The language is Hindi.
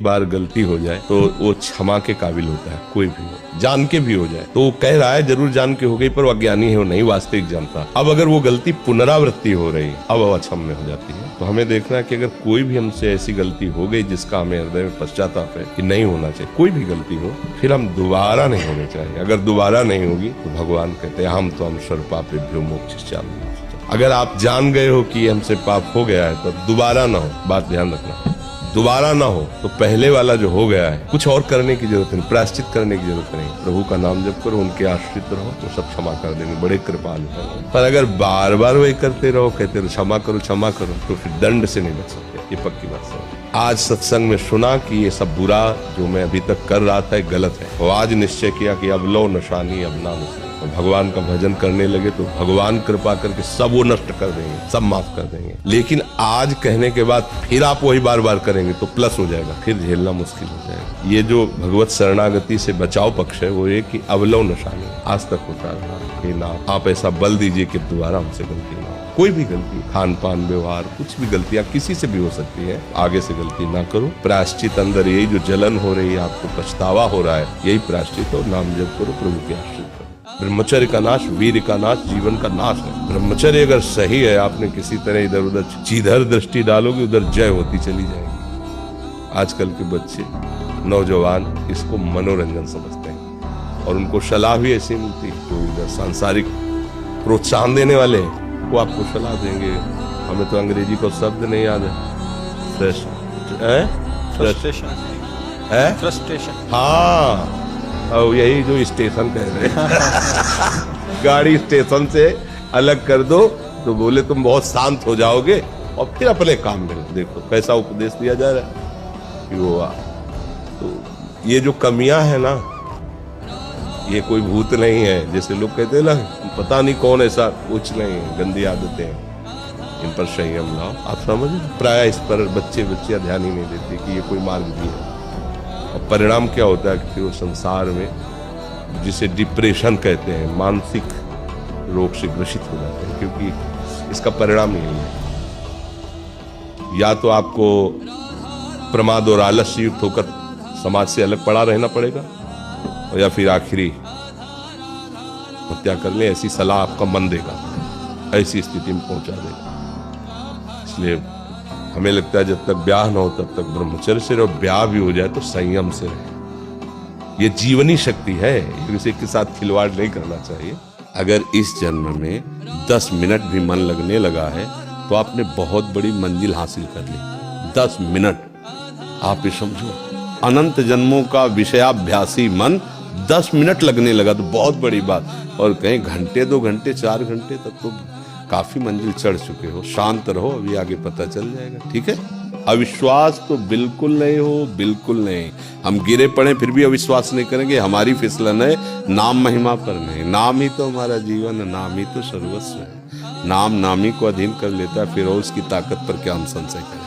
बार गलती हो जाए तो वो क्षमा के काबिल होता है, कोई भी हो, जान के भी हो जाए तो वो कह रहा है जरूर जान के हो गई, पर वो अज्ञानी है, वो नहीं वास्तविक जानता। अब अगर वो गलती पुनरावृत्ति हो रही, अब वो अक्षम्य हो जाती है। तो हमें देखना है कि अगर कोई भी हमसे ऐसी गलती हो गई जिसका हमें हृदय में पश्चाताप है कि नहीं होना चाहिए, कोई भी गलती हो, फिर हम दोबारा नहीं होनी चाहिए। अगर दोबारा नहीं होगी तो भगवान कहते हैं हम तो हम सर्वपापेभ्यो मोक्षयिष्यामि। अगर आप जान गए हो कि हमसे पाप हो गया है तो दोबारा ना हो, बात ध्यान रखना, दोबारा ना हो तो पहले वाला जो हो गया है कुछ और करने की जरूरत नहीं, प्रायश्चित करने की जरूरत नहीं। प्रभु का नाम जप करो, उनके आश्रित रहो तो सब क्षमा कर देंगे, बड़े कृपालु हैं। पर अगर बार बार वही करते रहो, कहते रहो क्षमा करो, तो फिर दंड से नहीं बच सकते, ये पक्की बात है। आज सत्संग में सुना कि ये सब बुरा जो मैं अभी तक कर रहा था गलत है, और आज निश्चय किया कि अब लो नशानी अब ना नशानी, तो भगवान का भजन करने लगे तो भगवान कृपा करके सब वो नष्ट कर देंगे, सब माफ कर देंगे। लेकिन आज कहने के बाद फिर आप वही बार बार करेंगे तो प्लस हो जाएगा, फिर झेलना मुश्किल हो जाएगा। ये जो भगवत शरणागति से बचाव पक्ष है वो ये कि अवलव नशानी आज तक होता रहा कि ना, आप ऐसा बल दीजिए कि दोबारा हमसे गलती ना हो। कोई भी गलती, खान पान व्यवहार, कुछ भी गलतियां किसी से भी हो सकती है, आगे से गलती ना करो। प्रायश्चित अंदर यही जो जलन हो रही है, आपको पछतावा हो रहा है, यही प्रायश्चित हो। नाम जप करो, प्रभु के आश्रित करो। ब्रह्मचर्य का नाश, वीर का नाश, जीवन का नाश है। ब्रह्मचर्य अगर सही है, आपने किसी तरह इधर उधर जिधर दृष्टि डालोगे उधर जय होती चली जाएगी। आजकल के बच्चे नौजवान इसको मनोरंजन समझते हैं और उनको सलाह भी ऐसी मिलती है, तो इधर सांसारिक प्रोत्साहन देने वाले वो आपको सलाह देंगे। हमें तो अंग्रेजी को शब्द नहीं याद है, फ्रस्ट्रेशन, हाँ, और यही जो स्टेशन कह रहे हैं गाड़ी स्टेशन से अलग कर दो तो बोले तुम बहुत शांत हो जाओगे और फिर अपने काम में देखो कैसा उपदेश दिया जा रहा है कि वो तो ये जो कमियां है ना, ये कोई भूत नहीं है जैसे लोग कहते हैं ना, पता नहीं कौन, ऐसा कुछ नहीं है, गंदी आदतें हैं, इन पर संयम लाओ। आप समझ, प्राय इस पर बच्चे ध्यान ही नहीं देते कि ये कोई मार्ग भी है। और परिणाम क्या होता है कि फिर वो संसार में जिसे डिप्रेशन कहते हैं, मानसिक रोग से ग्रसित हो जाते हैं, क्योंकि इसका परिणाम यही है, या तो आपको प्रमाद और आलस्य युक्त होकर समाज से अलग पड़ा रहना पड़ेगा, और या फिर आखिरी हत्या कर ले, ऐसी सलाह आपका मन देगा, ऐसी स्थिति में पहुंचा देगा। इसलिए हमें लगता है जब तक ब्याह ना हो तब तक ब्रह्मचर्य से रहो, ब्याह भी हो जाए तो संयम से रहे। ये जीवनी शक्ति है, किसी के साथ खिलवाड़ नहीं करना चाहिए। अगर इस जन्म में 10 मिनट भी मन लगने लगा है तो आपने बहुत बड़ी मंजिल हासिल कर ली। 10 मिनट आप ये समझो, अनंत जन्मों का विषयाभ्यासी मन 10 मिनट लगने लगा तो बहुत बड़ी बात, और कहीं घंटे 2 घंटे 4 घंटे तक तो काफी मंजिल चढ़ चुके हो। शांत रहो, अभी आगे पता चल जाएगा, ठीक है। अविश्वास तो बिल्कुल नहीं हो, बिल्कुल नहीं। हम गिरे पड़े फिर भी अविश्वास नहीं करेंगे, हमारी फिसलन है नाम महिमा पर नहीं। नाम ही तो हमारा जीवन है, नाम ही तो सर्वस्व है। नाम नामी को अधीन कर लेता है, फिर उसकी ताकत पर क्या हम संशय करें।